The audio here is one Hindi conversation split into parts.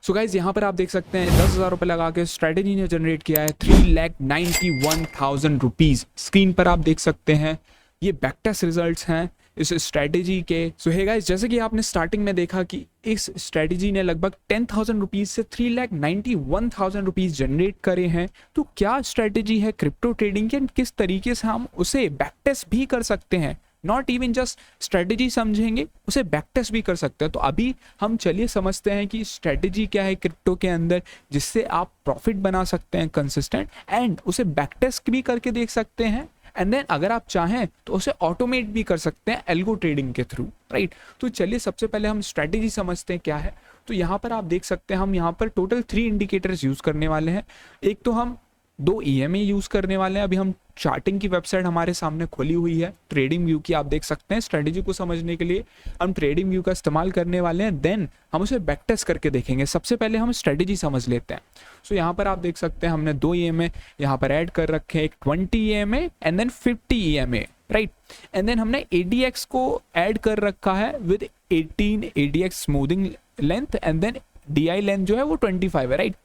सो गाइज यहाँ पर आप देख सकते हैं 10,000 रुपये लगा के स्ट्रेटेजी ने जनरेट किया है 3,91,000 रुपीज़। स्क्रीन पर आप देख सकते हैं ये बैक टेस्ट रिजल्ट्स हैं इस स्ट्रेटेजी के। सो हे गाइस, जैसे कि आपने स्टार्टिंग में देखा कि इस स्ट्रेटेजी ने लगभग 10,000 रुपीज़ से 3,91,000 रुपीज़ जनरेट करे हैं। तो क्या स्ट्रेटेजी है क्रिप्टो ट्रेडिंग की, किस तरीके से हम उसे बैक टेस्ट भी कर सकते हैं, नॉट इवन जस्ट स्ट्रेटेजी समझेंगे, उसे बैक टेस्ट भी कर सकते हैं। तो अभी हम चलिए समझते हैं कि स्ट्रेटेजी क्या है क्रिप्टो के अंदर, जिससे आप प्रॉफिट बना सकते हैं कंसिस्टेंट, एंड उसे बैक टेस्ट भी करके देख सकते हैं, एंड देन अगर आप चाहें तो उसे ऑटोमेट भी कर सकते हैं एल्गो ट्रेडिंग के थ्रू, राइट। तो चलिए सबसे पहले हम स्ट्रेटेजी समझते हैं क्या है। तो यहाँ पर आप देख सकते हैं हम यहाँ पर टोटल 3 इंडिकेटर्स यूज करने वाले हैं। एक तो हम 2 EMA यूज करने वाले हैं। अभी हम चार्टिंग की वेबसाइट हमारे सामने खोली हुई है, ट्रेडिंग व्यू की, आप देख सकते हैं। स्ट्रेटेजी को समझने के लिए हम ट्रेडिंग व्यू का इस्तेमाल करने वाले हैं, देन हम उसे बैक टेस्ट करके देखेंगे। सबसे पहले हम स्ट्रेटेजी समझ लेते हैं। सो यहाँ पर आप देख सकते हैं हमने 2 EMA यहाँ पर ऐड कर रखे हैं, एक 20 EMA and then 50 EMA, right. And then हमने ADX को ऐड कर रखा है with 18 ADX smoothing length, and then DI length जो है वो 25 है, राइट।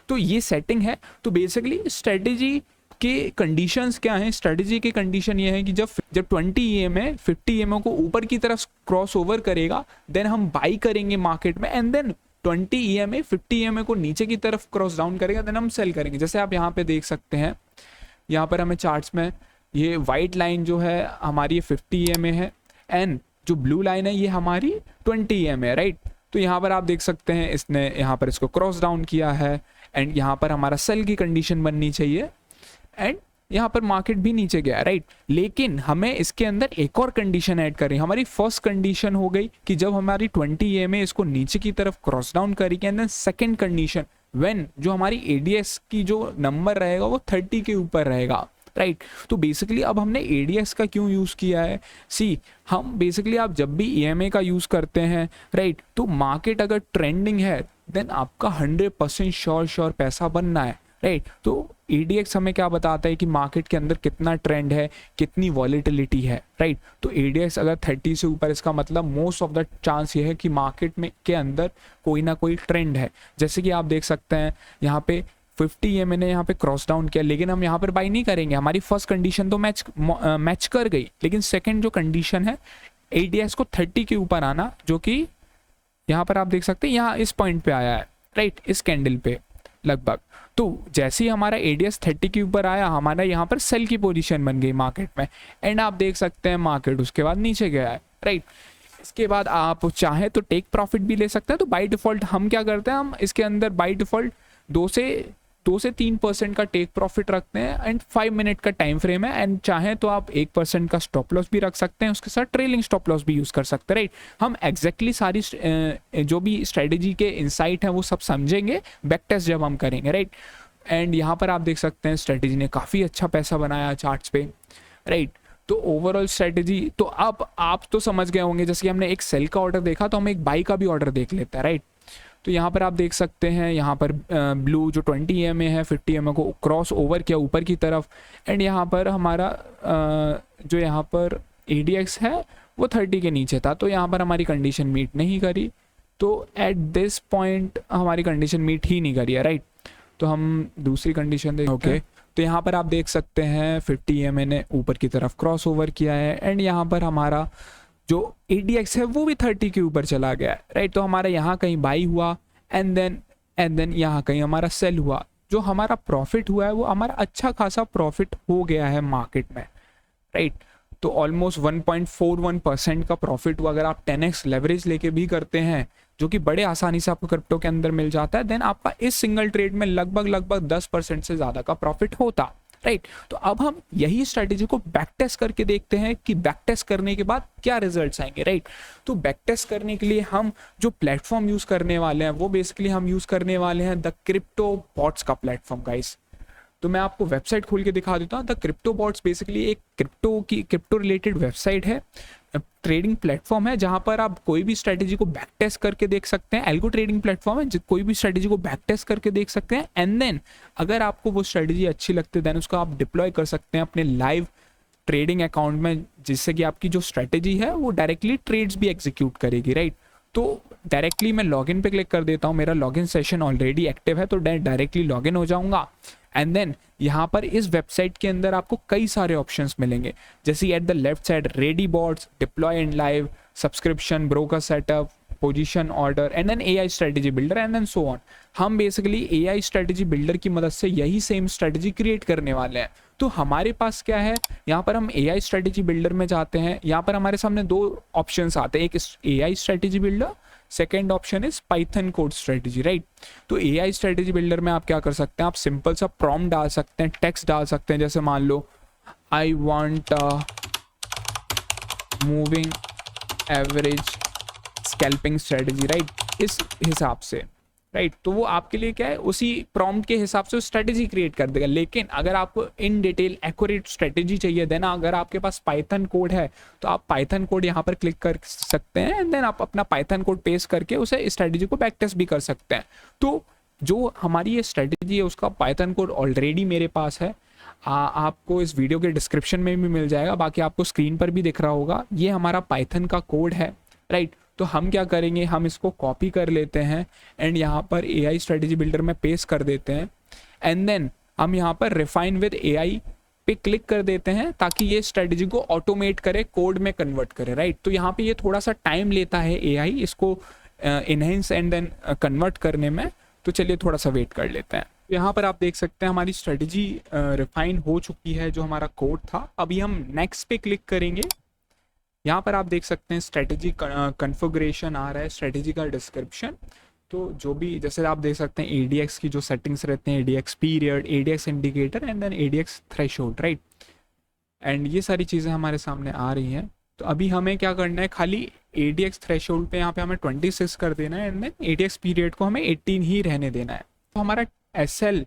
तो ये सेटिंग है। तो बेसिकली स्ट्रेटेजी के कंडीशंस क्या हैं? स्ट्रेटेजी के कंडीशन ये है कि जब 20 EMA 50 EMA को ऊपर की तरफ क्रॉस ओवर करेगा, देन हम बाई करेंगे मार्केट में, एंड देन 20 EMA 50 EMA को नीचे की तरफ क्रॉस डाउन करेगा, देन हम सेल करेंगे। जैसे आप यहाँ पे देख सकते हैं, यहाँ पर हमें चार्ट्स में ये वाइट लाइन जो है हमारी ये 50 EMA है, एंड जो ब्लू लाइन है ये हमारी 20 EMA है, राइट। तो यहाँ पर आप देख सकते हैं इसने यहाँ पर इसको क्रॉस डाउन किया है, एंड यहाँ पर हमारा सेल की कंडीशन बननी चाहिए, एंड यहाँ पर मार्केट भी नीचे गया, राइट। लेकिन हमें इसके अंदर एक और कंडीशन ऐड करें। हमारी फर्स्ट कंडीशन हो गई कि जब हमारी 20 EMA इसको नीचे की तरफ क्रॉस डाउन करेगी, and then second condition when जो हमारी ADX की जो नंबर रहेगा वो 30 के ऊपर रहेगा, राइट। तो बेसिकली अब हमने ADX का क्यों यूज किया है? सी, हम बेसिकली आप जब भी EMA का यूज करते हैं, राइट, तो मार्केट अगर ट्रेंडिंग है देन आपका 100% श्योर पैसा बनना है, राइट। तो ADX हमें क्या बताता है कि मार्केट के अंदर कितना ट्रेंड है, कितनी वॉलेटिलिटी है, राइट। तो ADX अगर 30 से ऊपर, इसका मतलब मोस्ट ऑफ द चांस ये है कि मार्केट में के अंदर कोई ना कोई ट्रेंड है। जैसे कि आप देख सकते हैं यहाँ पे 50 EMA ने यहाँ पे क्रॉस डाउन किया, लेकिन हम यहाँ पर बाई नहीं करेंगे। हमारी फर्स्ट कंडीशन तो मैच कर गई, लेकिन सेकेंड जो कंडीशन है ADX को 30 के ऊपर आना, जो कि यहाँ पर आप देख सकते हैं यहाँ इस पॉइंट पे आया है, राइट, इस कैंडल पे लगभग। तो जैसे ही हमारा ADX 30 के ऊपर आया, हमारा यहाँ पर सेल की पोजीशन बन गई मार्केट में, एंड आप देख सकते हैं मार्केट उसके बाद नीचे गया है, राइट। इसके बाद आप चाहे तो टेक प्रॉफिट भी ले सकते हैं। तो बाय डिफॉल्ट हम क्या करते हैं, हम इसके अंदर बाय डिफॉल्ट 2 से 3% का टेक प्रॉफिट रखते हैं, एंड 5 मिनट का टाइम फ्रेम है, एंड चाहे तो आप 1% का स्टॉप लॉस भी रख सकते हैं, उसके साथ ट्रेलिंग स्टॉप लॉस भी यूज कर सकते हैं, राइट। हम एग्जैक्टली सारी जो भी स्ट्रेटेजी के इंसाइट हैं वो सब समझेंगे बैक टेस्ट जब हम करेंगे, राइट। एंड यहाँ पर आप देख सकते हैं स्ट्रेटेजी ने काफ़ी अच्छा पैसा बनाया चार्ट्स पे, राइट। तो ओवरऑल स्ट्रेटेजी तो अब आप तो समझ गए होंगे। जैसे कि हमने एक सेल का ऑर्डर देखा, तो हम एक बाई का भी ऑर्डर देख लेते हैं, राइट। तो यहाँ पर आप देख सकते हैं यहाँ पर ब्लू जो 20 EMA है 50 EMA को क्रॉस ओवर किया ऊपर की तरफ, एंड यहाँ पर हमारा जो यहाँ पर ADX है वो 30 के नीचे था, तो यहाँ पर हमारी कंडीशन मीट नहीं करी। तो एट दिस पॉइंट हमारी कंडीशन मीट ही नहीं करी है, राइट। तो हम दूसरी कंडीशन देखते हैं। तो यहाँ पर आप देख सकते हैं 50 EMA ने ऊपर की तरफ क्रॉस ओवर किया है, एंड यहाँ पर हमारा जो ADX है वो भी 30 के ऊपर चला गया है, राइट। तो हमारा यहाँ कहीं बाई हुआ, एंड देन यहाँ कहीं हमारा सेल हुआ। जो हमारा प्रॉफिट हुआ है वो हमारा अच्छा खासा प्रॉफिट हो गया है मार्केट में, राइट। तो ऑलमोस्ट 1.41% का प्रॉफिट हुआ। अगर आप 10x लेवरेज लेके भी करते हैं, जो कि बड़े आसानी से आपको क्रिप्टो के अंदर मिल जाता है, देन आपका इस सिंगल ट्रेड में लगभग 10% से ज़्यादा का प्रॉफिट होता, राइट। तो अब हम यही स्ट्रेटेजी को बैक टेस्ट करके देखते हैं कि बैक टेस्ट करने के बाद क्या रिजल्ट्स आएंगे, राइट। तो बैक टेस्ट करने के लिए हम जो प्लेटफॉर्म यूज करने वाले हैं वो बेसिकली हम यूज करने वाले हैं द क्रिप्टो बॉट्स का प्लेटफॉर्म, गाइस। तो मैं आपको वेबसाइट खोल के दिखा देता हूँ। द क्रिप्टो बॉट्स बेसिकली एक क्रिप्टो रिलेटेड वेबसाइट है, ट्रेडिंग प्लेटफॉर्म है, जहां पर आप कोई भी स्ट्रेटेजी को बैक टेस्ट करके देख सकते हैं। एल्गो ट्रेडिंग प्लेटफॉर्म है, कोई भी स्ट्रेटेजी को बैक टेस्ट करके देख सकते हैं, एंड देन अगर आपको वो स्ट्रेटेजी अच्छी लगती है देन उसको आप डिप्लॉय कर सकते हैं अपने लाइव ट्रेडिंग अकाउंट में, जिससे कि आपकी जो स्ट्रेटेजी है वो डायरेक्टली ट्रेड्स भी एग्जीक्यूट करेगी, राइट। तो डायरेक्टली मैं लॉगिन पे क्लिक कर देता हूँ, मेरा लॉगिन सेशन ऑलरेडी एक्टिव है तो डायरेक्टली लॉगिन हो जाऊंगा। एंड देन यहाँ पर इस वेबसाइट के अंदर आपको कई सारे ऑप्शंस मिलेंगे, जैसे at the left side ready bots, deploy and live, subscription, broker setup, position order and then AI strategy builder and then so on. हम बेसिकली एआई स्ट्रेटेजी बिल्डर की मदद से यही सेम स्ट्रेटेजी क्रिएट करने वाले हैं। तो हमारे पास क्या है, यहाँ पर हम एआई स्ट्रेटेजी बिल्डर में जाते हैं, यहाँ पर हमारे सामने दो ऑप्शंस आते हैं, एक AI strategy builder, second option is Python code strategy, right. तो एआई स्ट्रेटेजी बिल्डर में आप क्या कर सकते हैं, आप सिंपल सा प्रॉम्प्ट डाल सकते हैं, टेक्स्ट डाल सकते हैं, जैसे मान लो I want moving average scalping strategy, right, इस हिसाब से, राइट। तो वो आपके लिए क्या है, उसी प्रॉम्प्ट के हिसाब से स्ट्रेटेजी क्रिएट कर देगा। लेकिन अगर आपको इन डिटेल एक्यूरेट स्ट्रेटेजी चाहिए, देन अगर आपके पास पाइथन कोड है तो आप पाइथन कोड यहाँ पर क्लिक कर सकते हैं एंड देन आप अपना पाइथन कोड पेस्ट करके उसे स्ट्रेटेजी को बैक टेस्ट भी कर सकते हैं। तो जो हमारी ये स्ट्रेटेजी है उसका पाइथन कोड ऑलरेडी मेरे पास है, आपको इस वीडियो के डिस्क्रिप्शन में भी मिल जाएगा, बाकी आपको स्क्रीन पर भी दिख रहा होगा। ये हमारा पाइथन का कोड है, राइट। तो हम क्या करेंगे, हम इसको कॉपी कर लेते हैं एंड यहाँ पर एआई स्ट्रेटेजी बिल्डर में पेस्ट कर देते हैं एंड देन हम यहाँ पर रिफाइन विद एआई पे क्लिक कर देते हैं ताकि ये स्ट्रेटेजी को ऑटोमेट करे, कोड में कन्वर्ट करे, राइट। तो यहाँ पे ये थोड़ा सा टाइम लेता है एआई इसको इनहेंस एंड देन कन्वर्ट करने में, तो चलिए थोड़ा सा वेट कर लेते हैं। यहाँ पर आप देख सकते हैं हमारी स्ट्रेटेजी रिफाइन हो चुकी है, जो हमारा कोड था। अभी हम नेक्स्ट पे क्लिक करेंगे, यहाँ पर आप देख सकते हैं स्ट्रेटेजी कन्फिगरेशन आ रहा है, स्ट्रेटेजी का डिस्क्रिप्शन। तो जो भी, जैसे आप देख सकते हैं एडीएक्स की जो सेटिंग्स रहते हैं, ADX period, ADX indicator and then ADX threshold, right. And ये सारी चीज़ें हमारे सामने आ रही हैं। तो अभी हमें क्या करना है, खाली एडीएक्स थ्रेशोल्ड पे यहाँ पे हमें 26 कर देना है एंड देन एडीएक्स पीरियड को हमें 18 ही रहने देना है। तो हमारा एसएल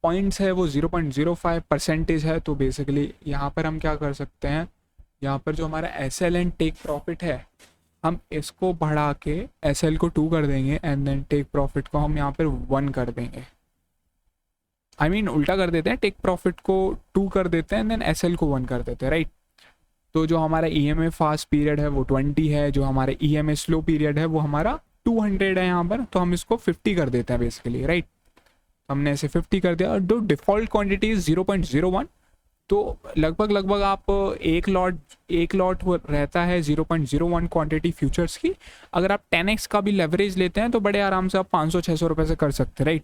पॉइंट्स है वो 0.05% है। तो बेसिकली यहाँ पर हम क्या कर सकते हैं, यहाँ पर जो हमारा S L and take profit है, हम इसको बढ़ा के एस एल को 2 कर देंगे एंड देन टेक प्रॉफिट को हम यहाँ पर 1 कर देंगे। आई मीन उल्टा कर देते हैं, टेक प्रॉफिट को 2 कर देते हैं एंड देन एस एल को 1 कर देते हैं, राइट। तो जो हमारा E M A fast period है वो 20 है, जो हमारा E M A slow period है वो हमारा 200 है यहाँ पर, तो हम इसको 50 कर देते हैं बेसिकली, राइट। हमने इसे 50 कर दिया और जो डिफ़ॉल्ट क्वांटिटी इज 0.01, तो लगभग आप एक लॉट रहता है 0.01 क्वांटिटी फ्यूचर्स की। अगर आप 10x का भी लेवरेज लेते हैं तो बड़े आराम से आप 500-600 रुपये से कर सकते हैं, राइट।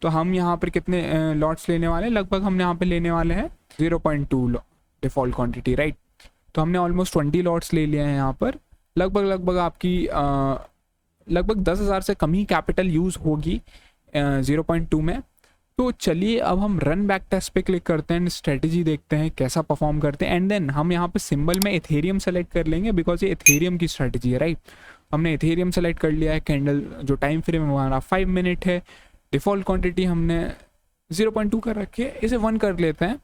तो हम यहाँ पर कितने लॉट्स लेने वाले हैं, लगभग हम यहाँ पे लेने वाले हैं 0.2 डिफ़ॉल्ट क्वांटिटी, राइट। तो हमने ऑलमोस्ट 20 लॉट्स ले लिए हैं यहाँ पर। लगभग आपकी लगभग 10,000 से कम ही कैपिटल यूज़ होगी 0.2 में। तो चलिए अब हम रन बैक टेस्ट पे क्लिक करते हैं, स्ट्रेटेजी देखते हैं कैसा परफॉर्म करते हैं एंड देन हम यहाँ पे सिंबल में एथेरियम सेलेक्ट कर लेंगे बिकॉज ये एथेरियम की स्ट्रेटेजी है, राइट। हमने एथेरियम सेलेक्ट कर लिया है। कैंडल जो टाइम फ्रेम हमारा 5 मिनट है, डिफ़ॉल्ट क्वांटिटी हमने 0.2 कर रखी है, इसे 1 कर लेते हैं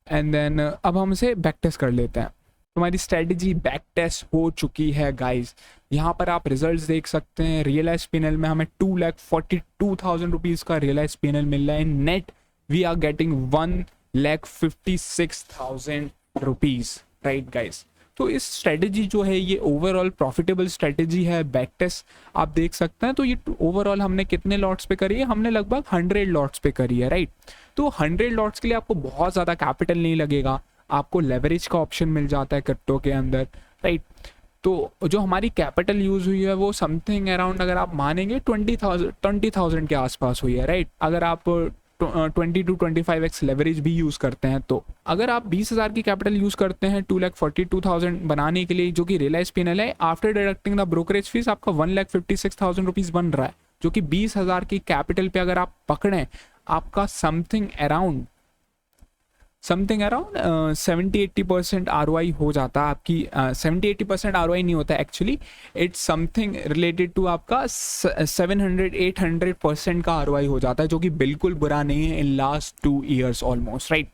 एंड देन अब हम इसे बैक टेस्ट कर लेते हैं। हमारी स्ट्रेटेजी बैक टेस्ट हो चुकी है गाइस। यहाँ पर आप रिजल्ट्स देख सकते हैं। रियलाइज पैनल में हमें 2,42,000 रुपीज़ का रियलाइज पैनल मिल रहा है। Net we are getting 1,56,000 rupees, right guys. तो इस स्ट्रेटेजी जो है ये ओवरऑल प्रॉफिटेबल स्ट्रेटेजी है। बैक टेस्ट आप देख सकते हैं। तो ये ओवरऑल हमने कितने लॉट्स पे करी है, हमने लगभग 100 लॉट्स पे करी है, राइट। तो 100 लॉट्स के लिए आपको बहुत ज़्यादा कैपिटल नहीं लगेगा, आपको लेवरेज का ऑप्शन मिल जाता है क्रिप्टो के अंदर, राइट। तो जो हमारी कैपिटल यूज़ हुई है वो समथिंग अराउंड, अगर आप मानेंगे 20,000 के आसपास हुई है, राइट। अगर आप 20 to 25x लेवरेज भी यूज़ करते हैं तो अगर आप 20,000 की कैपिटल यूज़ करते हैं 2,42,000 बनाने के लिए, जो कि रियलाइज पैनल है, after deducting the brokerage fees आपका 1,56,000 रुपीज़ बन रहा है, जो कि 20,000 की कैपिटल पे अगर आप पकड़ें आपका समथिंग अराउंड 70-80% ROI हो जाता है आपकी। 70-80% ROI नहीं होता actually, it's something related to आपका 700-800% का ROI हो जाता है, जो कि बिल्कुल बुरा नहीं है in last 2 years almost, right.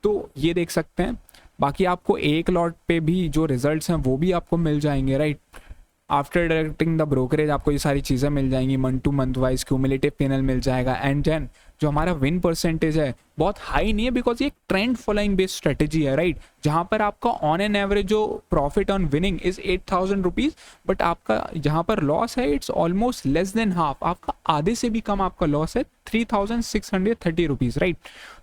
तो ये देख सकते हैं। बाकी आपको एक लॉट पे भी जो रिजल्ट्स हैं वो भी आपको मिल जाएंगे, right. After deducting the brokerage आपको ये सारी चीज़ें मिल जाएंगी, month to month wise cumulative P&L मिल जाएगा। एंड देन जो हमारा विन परसेंटेज है बहुत हाई नहीं है, बिकॉज ये एक ट्रेंड फॉलोइंग बेस्ड स्ट्रेटेजी है, राइट, जहाँ पर आपका ऑन एन एवरेज जो profit on winning is 8,000 rupees, but आपका जहाँ पर लॉस है it's almost less than half, आपका आधे से भी कम आपका लॉस है 3,630 रुपीज़, राइट।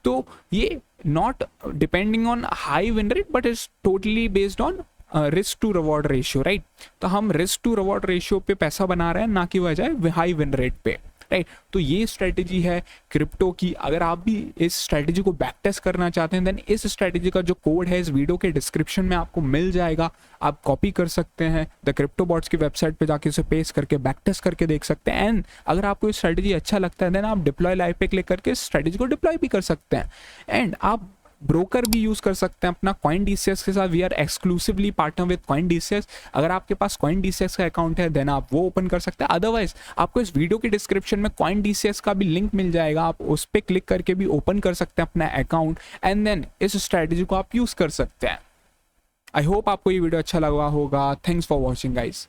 तो ये not depending on high win rate but is totally based on risk to reward ratio, right. तो हम रिस्क टू रिवॉर्ड रेशियो पे पैसा बना रहे हैं, ना कि वजह हाई विन रेट पे, राइट। तो ये स्ट्रेटेजी है क्रिप्टो की। अगर आप भी इस स्ट्रेटेजी को बैक टेस्ट करना चाहते हैं देन इस स्ट्रेटेजी का जो कोड है इस वीडियो के डिस्क्रिप्शन में आपको मिल जाएगा, आप कॉपी कर सकते हैं, द क्रिप्टो बॉट्स की वेबसाइट पे जाके उसे पेस्ट करके बैक टेस्ट करके देख सकते हैं। एंड अगर आपको ये स्ट्रेटेजी अच्छा लगता है देन आप डिप्लॉय लाइव पे क्लिक करके इस स्ट्रेटेजी को डिप्लॉय भी कर सकते हैं। एंड आप ब्रोकर भी यूज कर सकते हैं अपना CoinDCX के साथ। We are exclusively partner with CoinDCX। अगर आपके पास CoinDCX का अकाउंट है देन आप वो ओपन कर सकते हैं, अदरवाइज आपको इस वीडियो के डिस्क्रिप्शन में CoinDCX का भी लिंक मिल जाएगा, आप उस पर क्लिक करके भी ओपन कर सकते हैं अपना अकाउंट एंड देन इस स्ट्रेटेजी को आप यूज कर सकते हैं। आई होप आपको ये वीडियो अच्छा लगा होगा। Thanks for watching guys.